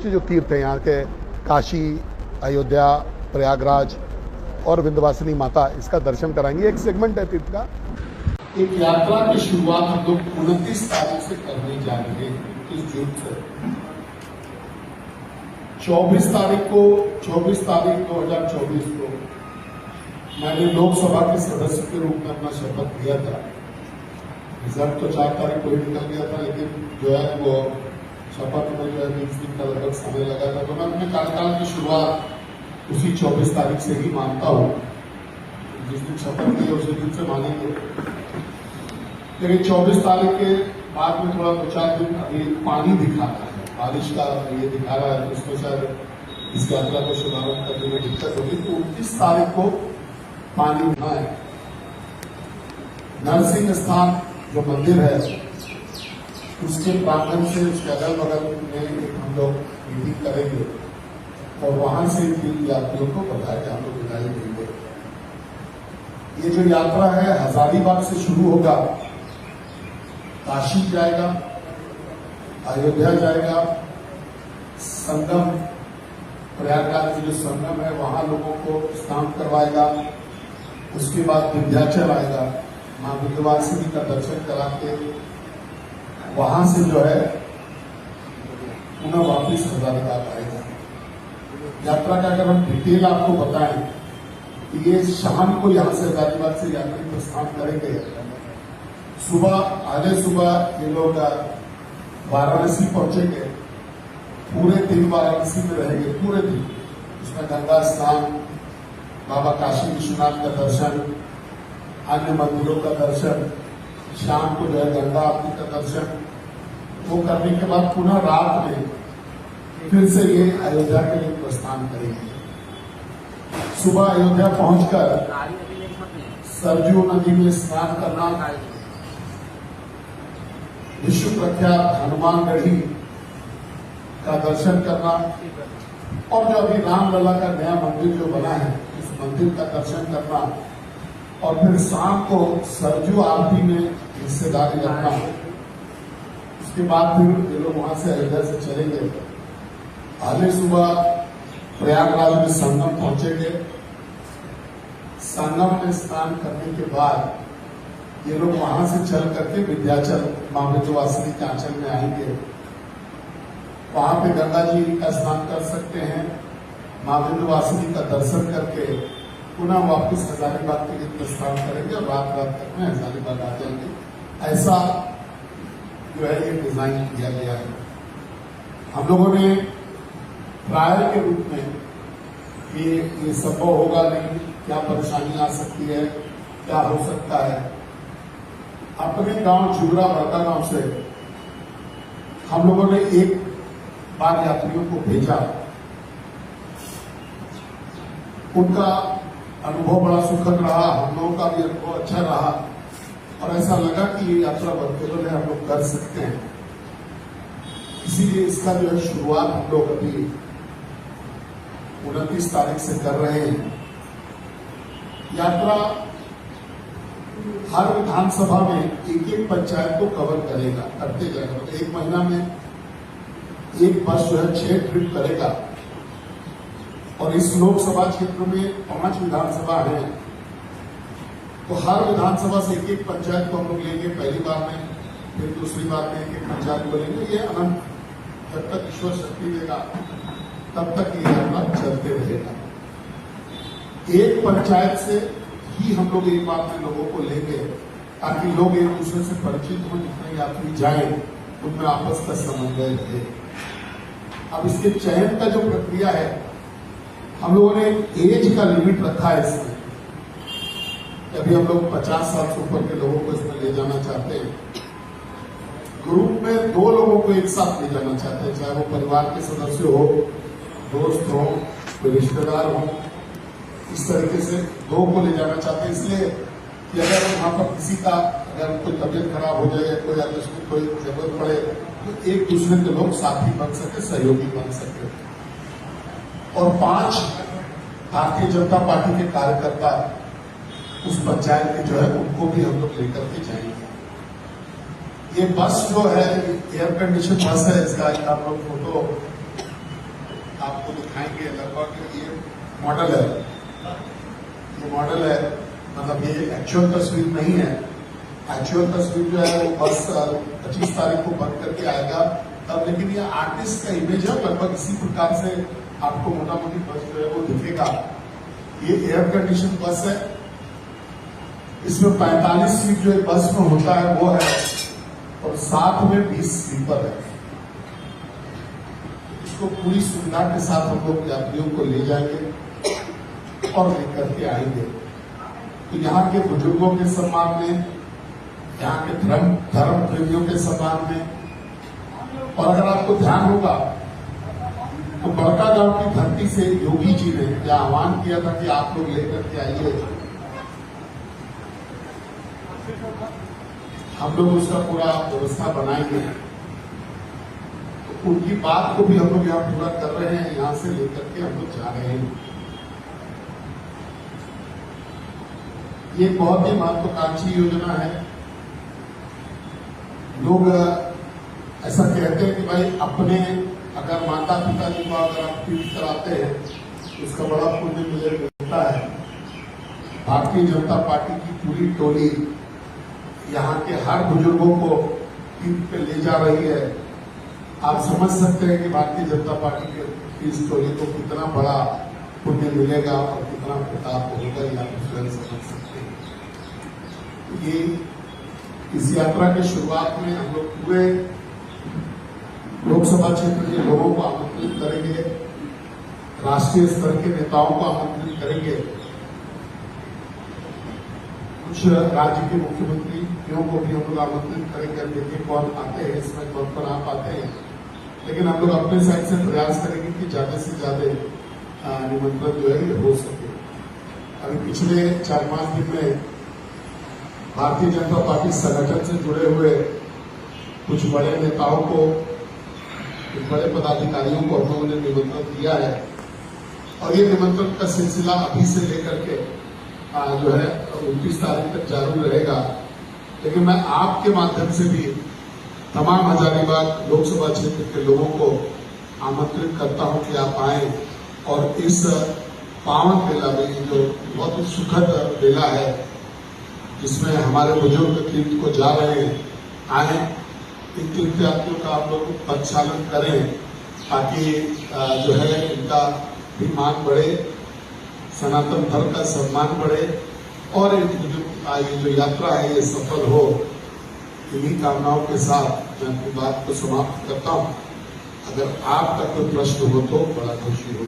पवित्र जो तीर्थ हैं यहाँ के, काशी, अयोध्या, प्रयागराज और विंध्यवासिनी माता, इसका दर्शन कराएंगे। एक सेगमेंट है तीर्थ का। एक यात्रा की शुरुआत हम लोग 29 तारीख से करने जा रहे हैं, 29 जून से। 24 तारीख 2024 को मैंने लोकसभा के सदस्य के रूप में अपना शपथ लिया था। रिजल्ट तो 4 तारीख को ही निकल गया था, लेकिन जो है वो शपथ में जो है 20 दिन का लगभग समय लगा था। तो मैं अपने कार्यकाल की शुरुआत उसी 24 तारीख से ही मानता हूँ। जिस दिन शपथ ली उसी दिन से मानेंगे। लेकिन 24 तारीख के बाद में थोड़ा 2-4 दिन अभी पानी दिखा रहा है, बारिश का ये दिखा रहा है, तो उसमें शायद इस यात्रा को शुभारंभ करने में दिक्कत होगी। तो 29 तारीख को पानी होना है। नरसिंह स्थान जो मंदिर है उसके प्रांगण से उसके अगल बगल में हम लोग मीटिंग करेंगे और वहां से यात्रियों को बताया कि हम लोग विदाई देंगे। ये जो यात्रा है हजारीबाग से शुरू होगा, काशी जाएगा, अयोध्या जाएगा, संगम, प्रयागराज जो संगम है वहां लोगों को स्नान करवाएगा। उसके बाद विंध्याचल आएगा, मां विंध्यवासिनी का दर्शन करा के वहां से जो है पुनः वापिस हजारीबाग आएगा। यात्रा का अगर हम डिटेल आपको बताएं कि ये शाम को यहां से हजारीबाग से यात्री प्रस्थान करेंगे। आज सुबह ये लोग वाराणसी पहुंचेंगे, पूरे दिन वाराणसी में रहेंगे, पूरे दिन। उसमें गंगा स्नान, बाबा काशी विश्वनाथ का दर्शन, अन्य मंदिरों का दर्शन, शाम को जो है गंगा आरती का दर्शन, वो करने के बाद पुनः रात में फिर से ये अयोध्या के लिए प्रस्थान करेंगे। सुबह अयोध्या पहुंचकर सरजू नदी में स्नान करना, विश्व प्रख्यात हनुमानगढ़ी का दर्शन करना और जो अभी रामलला का नया मंदिर जो बना है उस मंदिर का दर्शन करना और फिर शाम को सरजू आरती में हिस्सेदारी रखना। उसके बाद फिर ये लोग वहां से अयोध्या से चलेंगे। आगे सुबह प्रयागराज में संगम पहुंचेंगे। संगम में स्नान करने के बाद ये लोग वहां से चल करके विंध्याचल मां विंध्यवासिनी के आंचल में आएंगे। वहां पे गंगा जी का स्नान कर सकते हैं, मां विंध्यवासिनी का दर्शन करके पुनः वापस हजारीबाग के लिए प्रस्थान करेंगे और रात तक में हजारीबाग आ जाएंगे। ऐसा जो है ये डिजाइन किया गया है। हम लोगों ने ट्रायल के रूप में कि ये संभव होगा नहीं, क्या परेशानी आ सकती है, क्या हो सकता है, अपने गांव झुगरा बड़का गांव से हम लोगों ने एक बार यात्रियों को भेजा। उनका अनुभव बड़ा सुखद रहा, हम लोगों का भी अनुभव अच्छा रहा और ऐसा लगा कि ये यात्रा वर्चुअल है, हम लोग कर सकते हैं। इसीलिए इसका जो है शुरुआत हम लोग अभी 29 तारीख से कर रहे हैं। यात्रा हर विधानसभा में एक पंचायत को कवर करेगा, करते जाएगा। एक महीना में एक बस जो है 6 ट्रिप करेगा और इस लोकसभा क्षेत्र में 5 विधानसभा है, तो हर विधानसभा से एक पंचायत को हम लोग लेंगे पहली बार में, फिर दूसरी बार में एक पंचायत को लेंगे। ये अनंत, जब तक ईश्वर शक्ति देगा तब तक ये यात्रा चलते रहेगा। एक पंचायत से ही हम लोग एक बार में लोगों को लेंगे ताकि लोग एक दूसरे से परिचित हों। जितने यात्री जाए उनमें आपस का समन्वय रहे। अब इसके चयन का जो प्रक्रिया है, हम लोगों ने एज का लिमिट रखा है इसमें। अभी हम लोग 50 साल से ऊपर के लोगों को इसमें ले जाना चाहते हैं। ग्रुप में 2 लोगों को एक साथ ले जाना चाहते हैं, चाहे वो परिवार के सदस्य हो, दोस्त हो, कोई रिश्तेदार हो। इस तरीके से 2 को ले जाना चाहते हैं, इसलिए कि अगर वहां पर किसी का अगर कोई तबियत खराब हो जाए, कोई आकस्मिक कोई जरूरत पड़े, तो एक दूसरे के लोग साथी बन सके, सहयोगी बन सके। और 5 भारतीय जनता पार्टी के कार्यकर्ता उस पंचायत के जो है उनको भी हम लोग लेकर के जाएंगे। ये बस जो है एयर कंडीशन बस है, इसका आप लोग फोटो दिखाएंगे। लगभग ये मॉडल है, ये मॉडल है, मतलब ये एक्चुअल तस्वीर नहीं है। एक्चुअल तस्वीर जो है वो बस 25 तारीख को बंद करके आएगा तब, लेकिन ये आर्टिस्ट का इमेज है। लगभग इसी प्रकार से आपको मोटा मोटी बस जो है वो दिखेगा। ये एयर कंडीशन बस है, इसमें 45 सीट जो बस में होता है वो है, और साथ में 20 स्लीपर है। इसको पूरी सुविधा के साथ हम लोग यात्रियों को ले जाएंगे और लेकर के आएंगे। तो यहाँ के बुजुर्गों के सम्मान में, यहाँ के धर्म प्रेमियों के सम्मान में, और अगर आपको ध्यान होगा तो बड़का गांव की धरती से योगी जी ने यह आह्वान किया था कि आप लोग लेकर के आइए। हम लोग उसका पूरा व्यवस्था बनाएंगे। तो उनकी बात को भी हम लोग यहाँ पूरा कर रहे हैं, यहाँ से लेकर के हम लोग जा रहे हैं। ये बहुत ही महत्वाकांक्षी योजना है। लोग ऐसा कहते हैं कि भाई अपने अगर माता पिता जी को अगर आप ट्रीट कराते हैं तो उसका बड़ा पुण्य मिलता है। भारतीय जनता पार्टी की पूरी टोली यहाँ के हर बुजुर्गों को तीर्थ पे ले जा रही है। आप समझ सकते हैं कि भारतीय जनता पार्टी की इस टोली को कितना बड़ा पुण्य मिलेगा और कितना प्रताप होगा, ये आप स्वयं समझ सकते हैं। ये इस यात्रा की शुरुआत में हम लोग पूरे लोकसभा क्षेत्र के लोगों को आमंत्रित करेंगे, राष्ट्रीय स्तर के नेताओं को आमंत्रित करेंगे, कुछ राज्य के मुख्यमंत्रियों को भी हम लोग आमंत्रित करेंगे। देखिए कौन आते हैं, इसमें कौन कौन आप आते हैं, लेकिन हम लोग अपने साइड से प्रयास करेंगे कि ज्यादा से ज्यादा निमंत्रण जो है ये हो सके। अभी पिछले 4-5 दिन में भारतीय जनता पार्टी संगठन से जुड़े हुए कुछ बड़े नेताओं को, कुछ बड़े पदाधिकारियों को हम लोगों ने निमंत्रण दिया है, और ये निमंत्रण का सिलसिला अभी से लेकर के जो है 29 तारीख तक जारी रहेगा। लेकिन मैं आपके माध्यम से भी तमाम हजारीबाग लोकसभा क्षेत्र के लोगों को आमंत्रित करता हूं कि आप आए और इस पावन मेला में, जो बहुत ही सुखद मेला है जिसमें हमारे बुजुर्ग तीर्थ को जा रहे हैं, आए। इन तीर्थयात्रियों का आप लोग परिचालन करें ताकि जो है इनका भी मान बढ़े, सनातन धर्म का सम्मान बढ़े, और ये जो यात्रा है ये सफल हो। इन्हीं कामनाओं के साथ मैं अपनी बात को समाप्त करता हूं। अगर आपका कोई प्रश्न हो तो बड़ा खुशी हो।